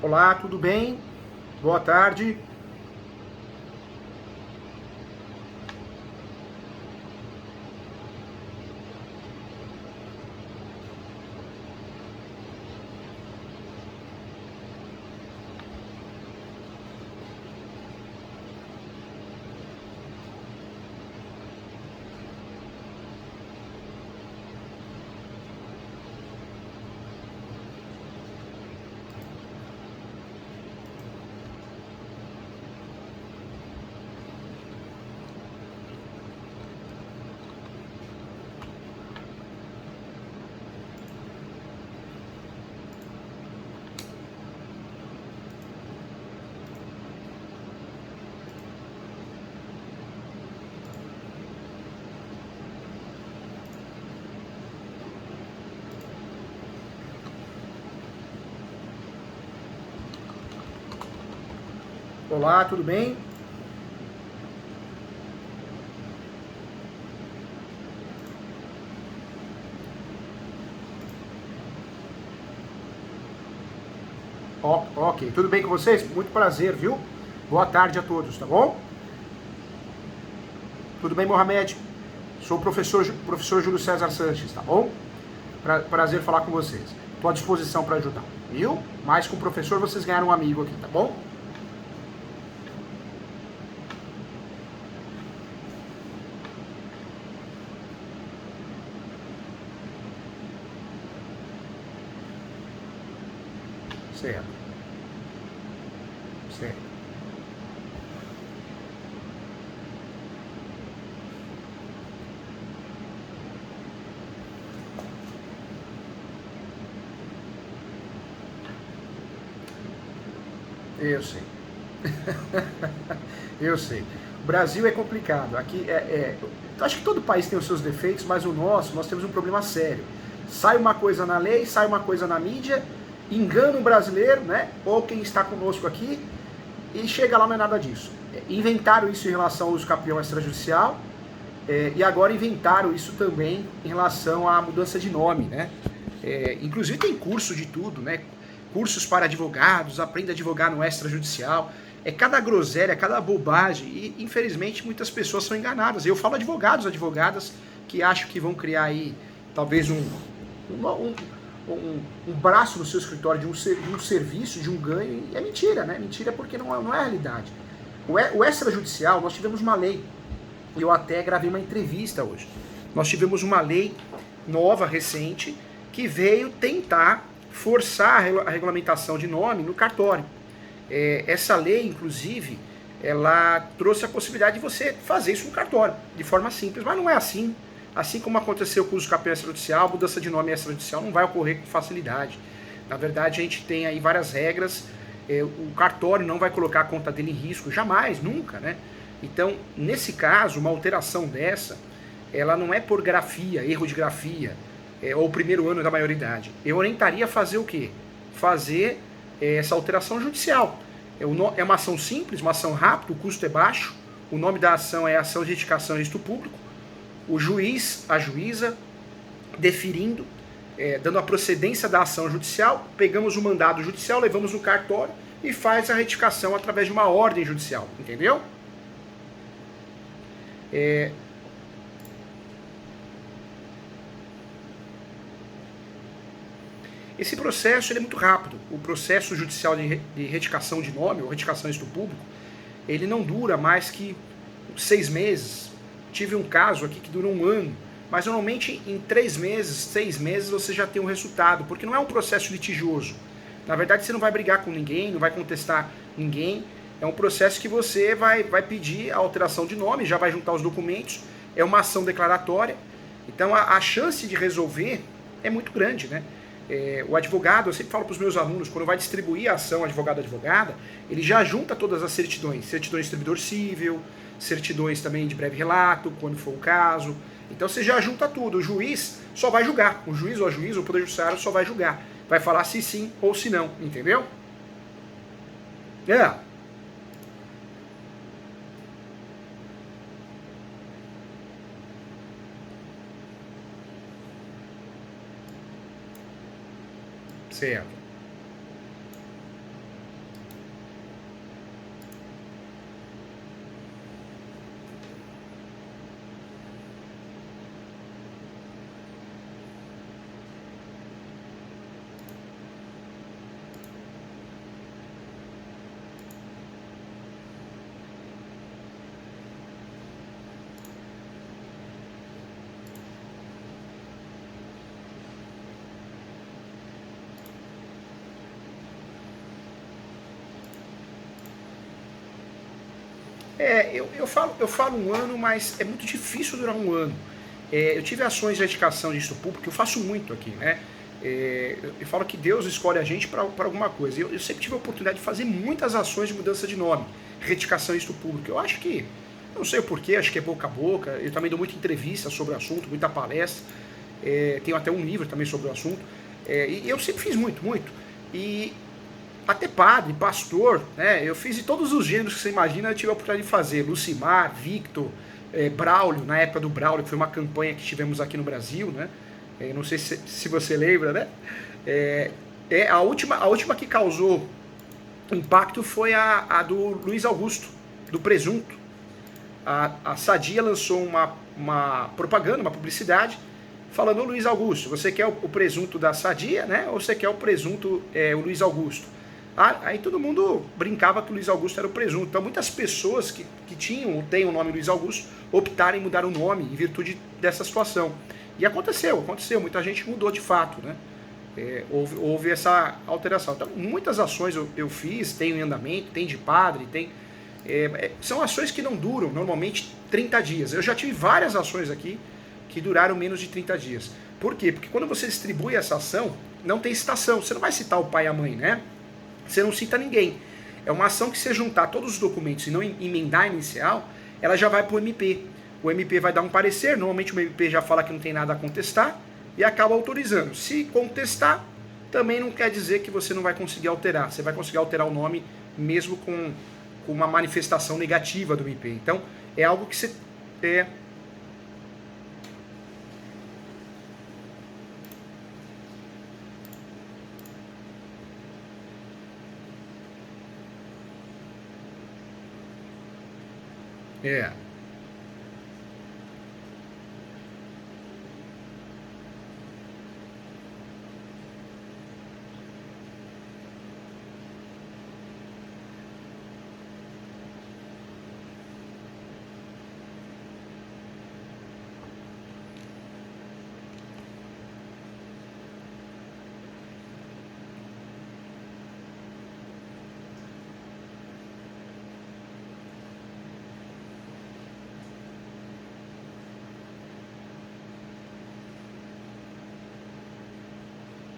Olá, tudo bem? Boa tarde. Olá, tudo bem? Ok, tudo bem com vocês? Muito prazer, viu? Boa tarde a todos, tá bom? Tudo bem, Mohamed? Sou o professor Júlio César Sanches, tá bom? Prazer falar com vocês. Estou à disposição para ajudar, viu? Mas com o professor vocês ganharam um amigo aqui, tá bom? Certo, certo. Eu sei. Eu sei. O Brasil é complicado. Aqui acho que todo país tem os seus defeitos, mas nós temos um problema sério. Sai uma coisa na lei, sai uma coisa na mídia, engana o brasileiro, né? Ou quem está conosco aqui, e chega lá não é nada disso. Inventaram isso em relação ao uso capião extrajudicial, e agora inventaram isso também em relação à mudança de nome, né? Inclusive tem curso de tudo, né? Cursos para advogados, aprenda a advogar no extrajudicial. É cada groselha, cada bobagem, e infelizmente muitas pessoas são enganadas. Eu falo advogados, advogadas que acham que vão criar aí talvez um braço no seu escritório de um serviço, de um ganho, e é mentira, né? Mentira porque não é a realidade. O extrajudicial, nós tivemos uma lei, eu até gravei uma entrevista hoje. Nós tivemos uma lei nova, recente, que veio tentar forçar a regulamentação de nome no cartório. Essa lei, inclusive, ela trouxe a possibilidade de você fazer isso no cartório, de forma simples, mas não é assim. Assim como aconteceu com o uso capião extrajudicial, a mudança de nome extrajudicial não vai ocorrer com facilidade. Na verdade, a gente tem aí várias regras, o cartório não vai colocar a conta dele em risco, jamais, nunca, né? Então, nesse caso, uma alteração dessa, ela não é por grafia, erro de grafia, ou primeiro ano da maioridade. Eu orientaria a fazer o quê? Fazer essa alteração judicial. É uma ação simples, uma ação rápida, o custo é baixo, o nome da ação é Ação de Retificação e Registro Público, o juiz, a juíza, deferindo, dando a procedência da ação judicial, pegamos o mandado judicial, levamos no cartório e faz a retificação através de uma ordem judicial, entendeu? Esse processo ele é muito rápido. O processo judicial de retificação de nome, ou retificação de registro público, ele não dura mais que 6 meses. Tive um caso aqui que durou 1 ano, mas normalmente em 3 meses, 6 meses você já tem um resultado, porque não é um processo litigioso. Na verdade você não vai brigar com ninguém, não vai contestar ninguém, é um processo que você vai pedir a alteração de nome, já vai juntar os documentos, é uma ação declaratória, então a chance de resolver é muito grande, né? O advogado, eu sempre falo para os meus alunos, quando vai distribuir a ação advogado-advogada, ele já junta todas as certidões, certidões de distribuidor civil, certidões também de breve relato, quando for o caso. Então você já junta tudo, o juiz só vai julgar, o juiz ou a juíza, o poder judiciário só vai julgar, vai falar se sim ou se não, entendeu? Certo. Eu falo um ano, mas é muito difícil durar um ano. Eu tive ações de erradicação disso público, eu faço muito aqui, né? Eu falo que Deus escolhe a gente para alguma coisa. Eu sempre tive a oportunidade de fazer muitas ações de mudança de nome, erradicação disso público. Eu acho que, não sei o porquê, acho que é boca a boca. Eu também dou muita entrevista sobre o assunto, muita palestra. Tenho até um livro também sobre o assunto. E eu sempre fiz muito, muito. E até padre, pastor, né? Eu fiz de todos os gêneros que você imagina, eu tive a oportunidade de fazer. Lucimar, Victor, Braulio, na época do Braulio, que foi uma campanha que tivemos aqui no Brasil, né? Não sei se você lembra, né? A última que causou impacto foi a do Luiz Augusto, do presunto. A Sadia lançou uma propaganda, uma publicidade, falando: ô Luiz Augusto, você quer o presunto da Sadia, né? Ou você quer o presunto, o Luiz Augusto? Aí todo mundo brincava que o Luiz Augusto era o presunto. Então muitas pessoas que tinham ou têm o nome Luiz Augusto optaram em mudar o nome em virtude dessa situação. E aconteceu, muita gente mudou de fato, né? Houve essa alteração. Então muitas ações eu fiz, tenho em andamento, tem de padre, são ações que não duram normalmente 30 dias. Eu já tive várias ações aqui que duraram menos de 30 dias. Por quê? Porque quando você distribui essa ação, não tem citação. Você não vai citar o pai e a mãe, né? Você não cita ninguém. É uma ação que se juntar todos os documentos e não emendar a inicial, ela já vai para o MP. O MP vai dar um parecer, normalmente o MP já fala que não tem nada a contestar e acaba autorizando. Se contestar, também não quer dizer que você não vai conseguir alterar. Você vai conseguir alterar o nome mesmo com uma manifestação negativa do MP. Então, é algo que você...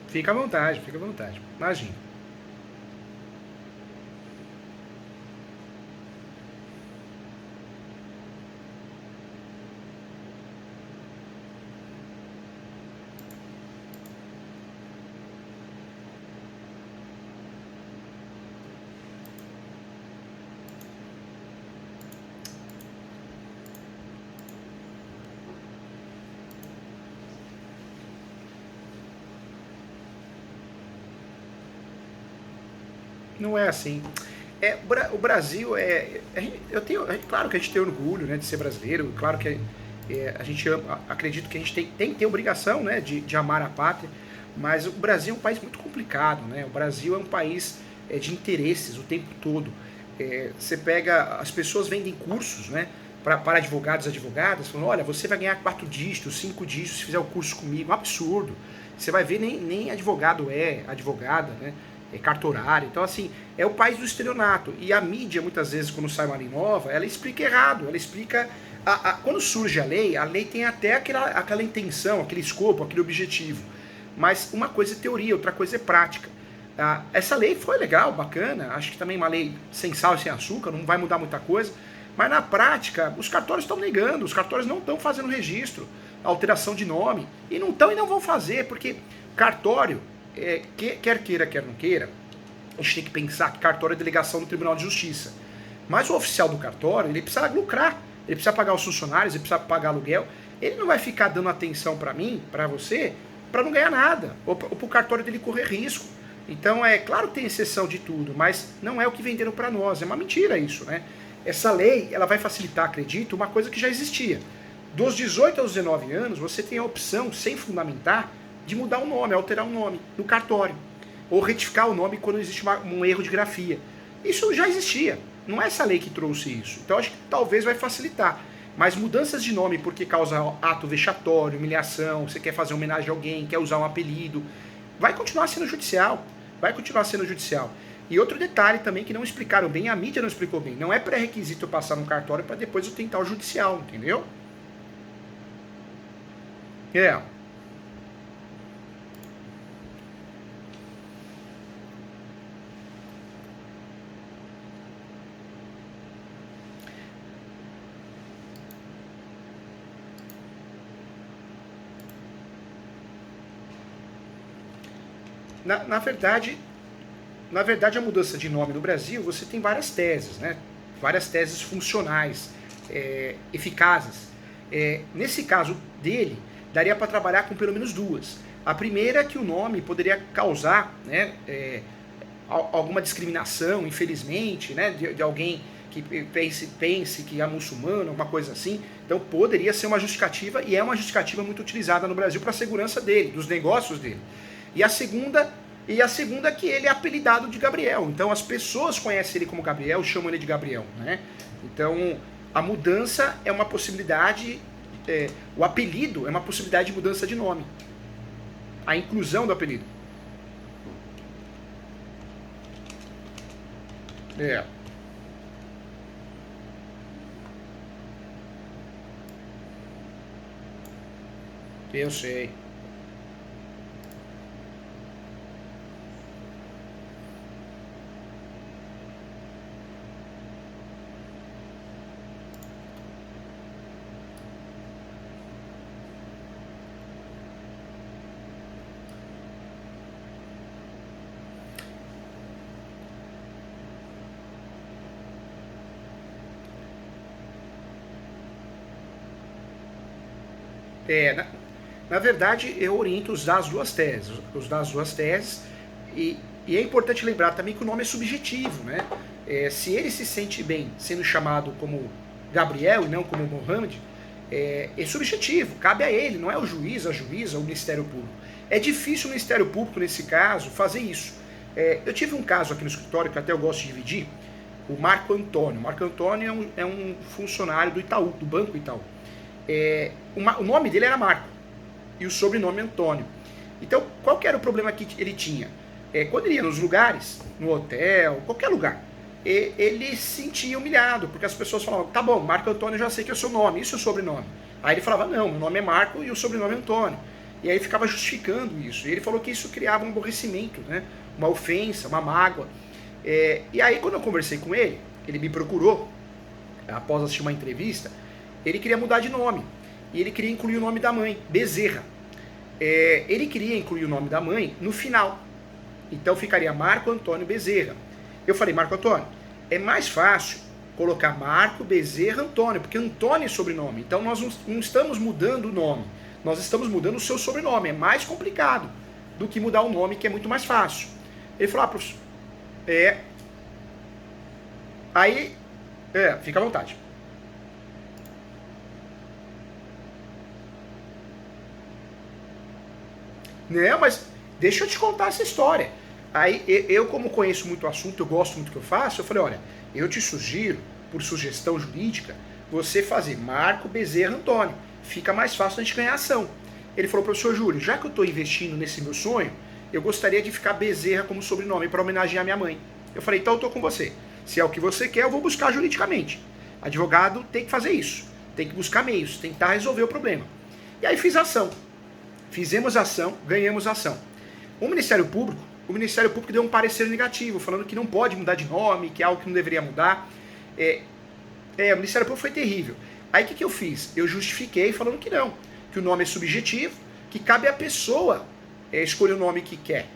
Fica à vontade, fica à vontade. Imagina. Não é assim. O Brasil claro que a gente tem orgulho, né, de ser brasileiro, claro que a gente acredito que a gente tem que ter obrigação, né, de amar a pátria, mas o Brasil é um país muito complicado, né? O Brasil é um país de interesses o tempo todo. Você pega, as pessoas vendem cursos, né, para advogados e advogadas, falando: olha, você vai ganhar 4 dígitos, 5 dígitos se fizer o curso comigo. Um absurdo. Você vai ver, nem advogado advogada, né? Cartorário. Então, assim, é o país do estelionato. E a mídia, muitas vezes, quando sai uma lei nova, ela explica errado. Ela explica... Quando surge a lei tem até aquela intenção, aquele escopo, aquele objetivo. Mas uma coisa é teoria, outra coisa é prática. Essa lei foi legal, bacana. Acho que também uma lei sem sal e sem açúcar, não vai mudar muita coisa. Mas na prática, os cartórios estão negando. Os cartórios não estão fazendo registro, alteração de nome. E não estão e não vão fazer, porque cartório... quer queira, quer não queira, a gente tem que pensar que cartório é delegação do Tribunal de Justiça. Mas o oficial do cartório, ele precisa lucrar, ele precisa pagar os funcionários, ele precisa pagar aluguel, ele não vai ficar dando atenção para mim, para você, para não ganhar nada, ou para o cartório dele correr risco. Então, claro que tem exceção de tudo, mas não é o que venderam para nós, é uma mentira isso, né? Essa lei, ela vai facilitar, acredito, uma coisa que já existia. Dos 18 aos 19 anos, você tem a opção, sem fundamentar, de mudar o nome, alterar o nome no cartório. Ou retificar o nome quando existe um erro de grafia. Isso já existia. Não é essa lei que trouxe isso. Então acho que talvez vai facilitar. Mas mudanças de nome porque causa ato vexatório, humilhação, você quer fazer homenagem a alguém, quer usar um apelido, vai continuar sendo judicial. Vai continuar sendo judicial. E outro detalhe também que não explicaram bem, a mídia não explicou bem, não é pré-requisito eu passar no cartório para depois eu tentar o judicial, entendeu? É. Na verdade, a mudança de nome no Brasil, você tem várias teses, né? Várias teses funcionais, eficazes. Nesse caso dele, daria para trabalhar com pelo menos duas. A primeira é que o nome poderia causar, né, alguma discriminação, infelizmente, né, de alguém que pense que é muçulmano, alguma coisa assim. Então poderia ser uma justificativa, e é uma justificativa muito utilizada no Brasil para a segurança dele, dos negócios dele. E a segunda é que ele é apelidado de Gabriel. Então as pessoas conhecem ele como Gabriel, chamam ele de Gabriel, né? Então a mudança é uma possibilidade, o apelido é uma possibilidade de mudança de nome. A inclusão do apelido. É. Eu sei. É, na verdade, eu oriento usar as duas teses. Usar as duas teses. E, e é importante lembrar também que o nome é subjetivo, né? Se ele se sente bem sendo chamado como Gabriel e não como Mohammed, é subjetivo, cabe a ele, não é o juiz, a juíza, o Ministério Público. É difícil o Ministério Público, nesse caso, fazer isso. Eu tive um caso aqui no escritório que até eu gosto de dividir, o Marco Antônio. O Marco Antônio é um funcionário do Itaú, do Banco Itaú. O nome dele era Marco e o sobrenome Antônio. Então, qual que era o problema que ele tinha? Quando ele ia nos lugares, no hotel, qualquer lugar, ele se sentia humilhado, porque as pessoas falavam, tá bom, Marco Antônio, eu já sei que é o seu nome, isso é o sobrenome. Aí ele falava, não, meu nome é Marco e o sobrenome é Antônio. E aí ficava justificando isso. E ele falou que isso criava um aborrecimento, né? Uma ofensa, uma mágoa. E aí, quando eu conversei com ele, ele me procurou, após assistir uma entrevista, ele queria mudar de nome. E ele queria incluir o nome da mãe, Bezerra. Ele queria incluir o nome da mãe no final. Então ficaria Marco Antônio Bezerra. Eu falei, Marco Antônio, é mais fácil colocar Marco Bezerra Antônio, porque Antônio é sobrenome. Então nós não estamos mudando o nome, nós estamos mudando o seu sobrenome. É mais complicado do que mudar o nome, que é muito mais fácil. Ele falou, professor, aí, fica à vontade. Não, mas deixa eu te contar essa história. Aí eu, como conheço muito o assunto, eu gosto muito do que eu faço, eu falei, olha, eu te sugiro, por sugestão jurídica, você fazer Marco Bezerra Antônio. Fica mais fácil a gente ganhar ação. Ele falou, professor Júlio, já que eu estou investindo nesse meu sonho, eu gostaria de ficar Bezerra como sobrenome para homenagear minha mãe. Eu falei, então eu estou com você. Se é o que você quer, eu vou buscar juridicamente. Advogado tem que fazer isso. Tem que buscar meios, tentar resolver o problema. E aí fiz ação. Fizemos ação, ganhamos ação. O Ministério Público deu um parecer negativo, falando que não pode mudar de nome, que é algo que não deveria mudar. O Ministério Público foi terrível. Aí o que eu fiz? Eu justifiquei falando que não, que o nome é subjetivo, que cabe à pessoa escolher o nome que quer.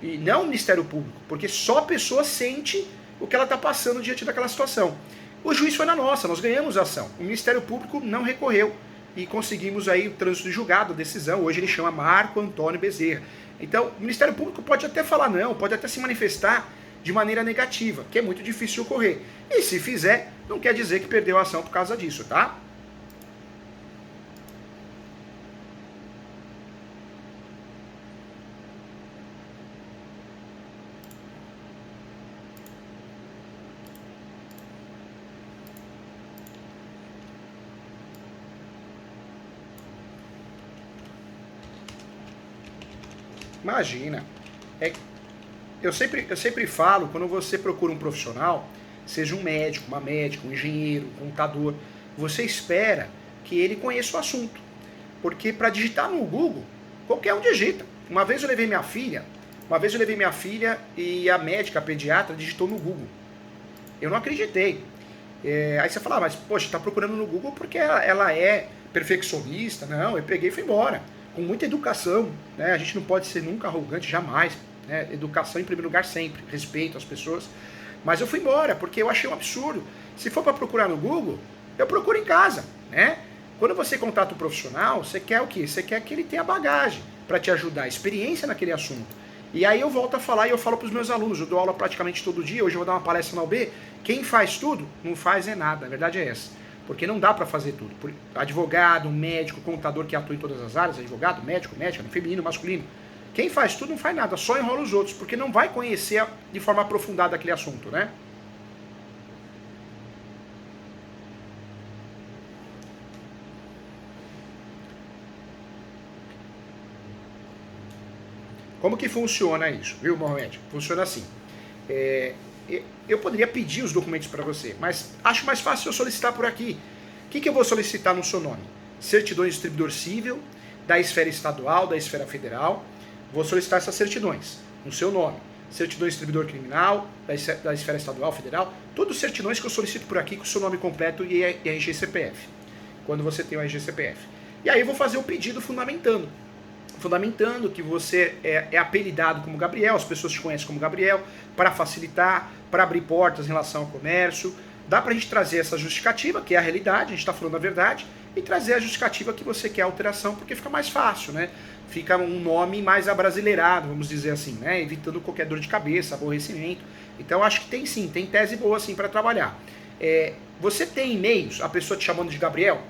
E não o Ministério Público, porque só a pessoa sente o que ela está passando diante daquela situação. O juiz foi na nossa, nós ganhamos a ação. O Ministério Público não recorreu. E conseguimos aí o trânsito de julgado, a decisão. Hoje ele chama Marco Antônio Bezerra. Então, o Ministério Público pode até falar não, pode até se manifestar de maneira negativa, que é muito difícil de ocorrer. E se fizer, não quer dizer que perdeu a ação por causa disso, tá? Imagina. eu sempre falo, quando você procura um profissional, seja um médico, uma médica, um engenheiro, um contador, você espera que ele conheça o assunto. Porque para digitar no Google, qualquer um digita. Uma vez eu levei minha filha e a médica, a pediatra, digitou no Google. Eu não acreditei. Aí você fala, mas poxa, tá procurando no Google porque ela é perfeccionista. Não, eu peguei e fui embora. Com muita educação, né? A gente não pode ser nunca arrogante, jamais. Né? Educação em primeiro lugar sempre, respeito às pessoas. Mas eu fui embora, porque eu achei um absurdo. Se for para procurar no Google, eu procuro em casa, né? Quando você contrata um profissional, você quer o quê? Você quer que ele tenha bagagem para te ajudar, experiência naquele assunto. E aí eu volto a falar e eu falo para os meus alunos, eu dou aula praticamente todo dia, hoje eu vou dar uma palestra na UB, quem faz tudo, não faz é nada, a verdade é essa. Porque não dá para fazer tudo. Advogado, médico, contador que atua em todas as áreas, advogado, médico, médica, feminino, masculino. Quem faz tudo não faz nada, só enrola os outros, porque não vai conhecer de forma aprofundada aquele assunto, né? Como que funciona isso, viu, Mohamed? Funciona assim. Eu poderia pedir os documentos para você, mas acho mais fácil eu solicitar por aqui. O que eu vou solicitar no seu nome? Certidões de distribuidor civil, da esfera estadual, da esfera federal. Vou solicitar essas certidões no seu nome. Certidões de distribuidor criminal, da esfera estadual, federal. Todos certidões que eu solicito por aqui com o seu nome completo e RG CPF. Quando você tem o RG CPF. E aí eu vou fazer o pedido fundamentando que você é apelidado como Gabriel, as pessoas te conhecem como Gabriel, para facilitar, para abrir portas em relação ao comércio. Dá para a gente trazer essa justificativa, que é a realidade, a gente está falando a verdade, e trazer a justificativa que você quer a alteração, porque fica mais fácil, né? Fica um nome mais abrasileirado, vamos dizer assim, né? Evitando qualquer dor de cabeça, aborrecimento. Então acho que tem sim, tem tese boa sim para trabalhar. Você tem e-mails, a pessoa te chamando de Gabriel?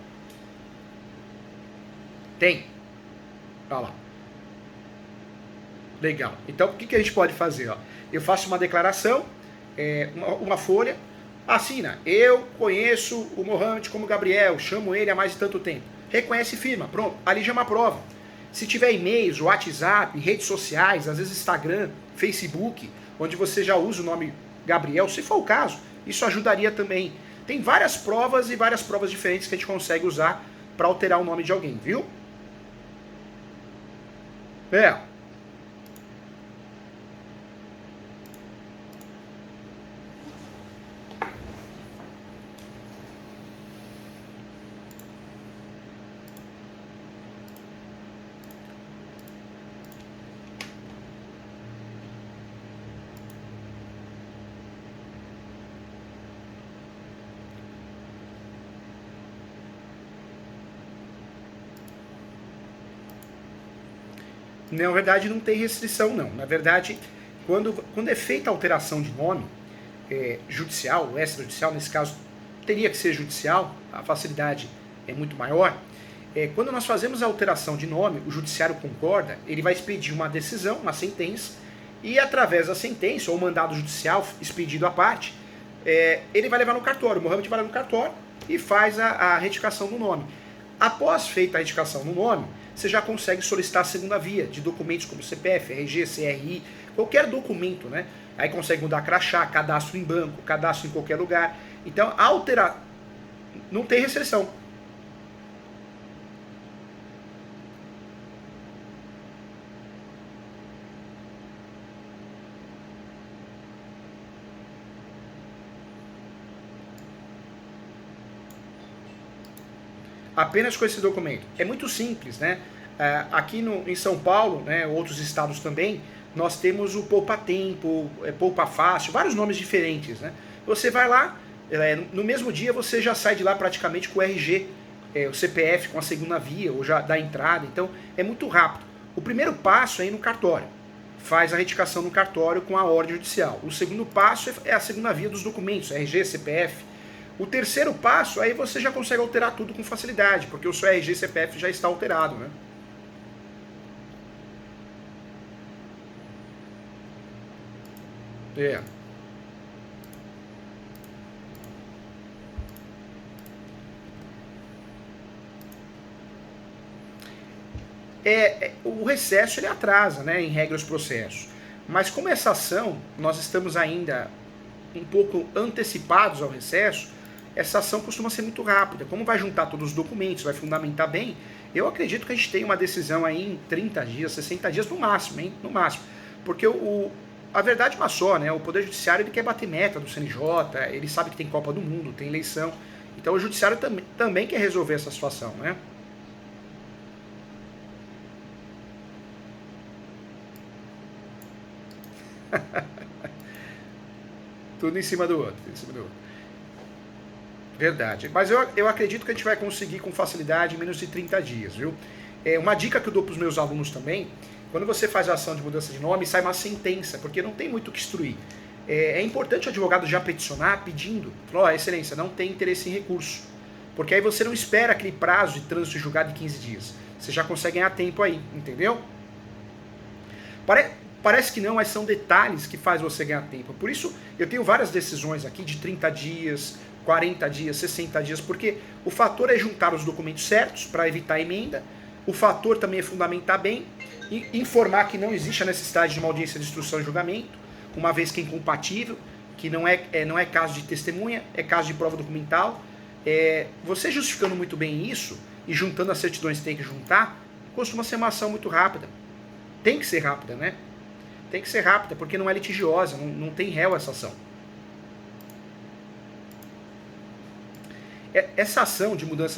Tem. Olha lá. Legal. Então, o que a gente pode fazer? Ó? Eu faço uma declaração, uma folha, assina. Eu conheço o Mohamed como Gabriel, chamo ele há mais de tanto tempo. Reconhece e firma. Pronto. Ali já é uma prova. Se tiver e-mails, WhatsApp, redes sociais, às vezes Instagram, Facebook, onde você já usa o nome Gabriel, se for o caso, isso ajudaria também. Tem várias provas e várias provas diferentes que a gente consegue usar para alterar o nome de alguém, viu? Na verdade, não tem restrição, não. Na verdade, quando é feita a alteração de nome, judicial, ou extrajudicial, nesse caso, teria que ser judicial, a facilidade é muito maior. Quando nós fazemos a alteração de nome, o judiciário concorda, ele vai expedir uma decisão, uma sentença, e através da sentença, ou mandado judicial expedido à parte, ele vai levar no cartório, o Mohamed vai lá no cartório e faz a retificação do nome. Após feita a retificação no nome, você já consegue solicitar a segunda via de documentos como CPF, RG, CRI, qualquer documento, né? Aí consegue mudar crachá, cadastro em banco, cadastro em qualquer lugar. Então, alterar não tem restrição. Apenas com esse documento. É muito simples, né? Aqui em São Paulo, né, outros estados também, nós temos o Poupa Tempo, Poupa Fácil, vários nomes diferentes, né? Você vai lá, no mesmo dia você já sai de lá praticamente com o RG, o CPF com a segunda via, ou já dá entrada, então é muito rápido. O primeiro passo é ir no cartório, faz a retificação no cartório com a ordem judicial. O segundo passo é a segunda via dos documentos, RG, CPF. O terceiro passo, aí você já consegue alterar tudo com facilidade, porque o seu RG e CPF já está alterado, né? O recesso ele atrasa, né, em regra, os processos. Mas como essa ação, nós estamos ainda um pouco antecipados ao recesso, essa ação costuma ser muito rápida. Como vai juntar todos os documentos, vai fundamentar bem, eu acredito que a gente tem uma decisão aí em 30 dias, 60 dias no máximo, hein? No máximo. Porque a verdade é uma só, né? O Poder Judiciário ele quer bater meta do CNJ, ele sabe que tem Copa do Mundo, tem eleição. Então o Judiciário também quer resolver essa situação, né? Tudo em cima do outro, tudo em cima do outro. Verdade. Mas eu acredito que a gente vai conseguir com facilidade em menos de 30 dias, viu? Uma dica que eu dou para os meus alunos também, quando você faz a ação de mudança de nome, sai uma sentença, porque não tem muito o que instruir. É importante o advogado já peticionar pedindo, falou, excelência, não tem interesse em recurso. Porque aí você não espera aquele prazo de trânsito julgado de 15 dias. Você já consegue ganhar tempo aí, entendeu? Parece que não, mas são detalhes que faz você ganhar tempo. Por isso, eu tenho várias decisões aqui de 30 dias, 40 dias, 60 dias, porque o fator é juntar os documentos certos para evitar a emenda, o fator também é fundamentar bem, e informar que não existe a necessidade de uma audiência de instrução e julgamento, uma vez que é incompatível, que não é caso de testemunha, é caso de prova documental. Você justificando muito bem isso, e juntando as certidões que tem que juntar, costuma ser uma ação muito rápida. Tem que ser rápida, né? Tem que ser rápida, porque não é litigiosa, não tem réu essa ação. Essa ação de mudança